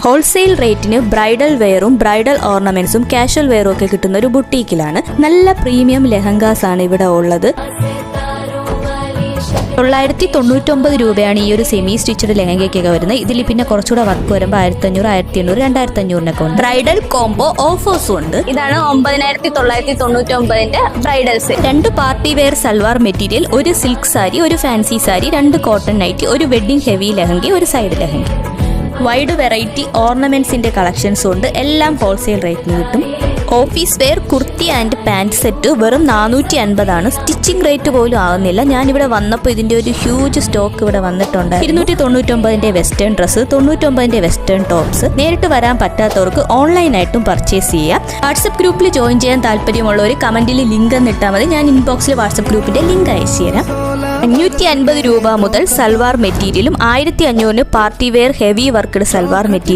Wholesale റേറ്റിന് bridal വെയറും bridal ഓർണമെന്റ്സും casual വെയറും ഒക്കെ കിട്ടുന്ന ഒരു ബുട്ടീക്കിലാണ്. നല്ല പ്രീമിയം ലെഹങ്കാസ് ആണ് ഇവിടെ ഉള്ളത്. 999 രൂപയാണ് ഈ ഒരു സെമി സ്റ്റിച്ചഡ് ലെഹങ്കയ്ക്കൊക്കെ വരുന്നത്. ഇതിൽ പിന്നെ കുറച്ചുകൂടെ വർക്ക് വരുമ്പോൾ 1500, 1500, 2500 ഉണ്ട്. ബ്രൈഡൽ കോംബോ ഓഫേഴ്സും ഉണ്ട്. ഇതാണ് 9999 bridal set. 2 party wear salwar material, ഒരു സിൽക്ക് സാരി, ഒരു ഫാൻസി സാരി, 2 കോട്ടൺ നൈറ്റി, ഒരു വെഡ്ഡിംഗ് ഹെവി ലെഹങ്ക, ഒരു സൈഡ് ലെഹങ്ക. വൈഡ് വെറൈറ്റി ഓർണമെന്റ്സിന്റെ കളക്ഷൻസും ഉണ്ട്. എല്ലാം ഹോൾസെയിൽ റേറ്റിന് കിട്ടും. Office wear kurti and pant set വെറും 450 ആണ്. സ്റ്റിച്ചിങ് റേറ്റ് പോലും ആകുന്നില്ല. ഞാനിവിടെ വന്നപ്പോൾ ഇതിന്റെ ഒരു ഹ്യൂജ് സ്റ്റോക്ക് ഇവിടെ വന്നിട്ടുണ്ട്. 299 വെസ്റ്റേൺ ഡ്രസ്സ്, 99 വെസ്റ്റേൺ ടോപ്സ്. നേരിട്ട് വരാൻ പറ്റാത്തവർക്ക് ഓൺലൈനായിട്ടും പർച്ചേസ് ചെയ്യാം. വാട്സപ്പ് ഗ്രൂപ്പിൽ ജോയിൻ ചെയ്യാൻ താല്പര്യമുള്ളവർ കമന്റിൽ ലിങ്ക് എന്നിട്ടാൽ മതി. ഞാൻ ഇൻബോക്സിൽ വാട്സപ്പ് ഗ്രൂപ്പിന്റെ ലിങ്ക് അയച്ചു തരാം. 550 രൂപ മുതൽ സൽവാർ മെറ്റീരിയലും 1500 party wear heavy worked salwar material.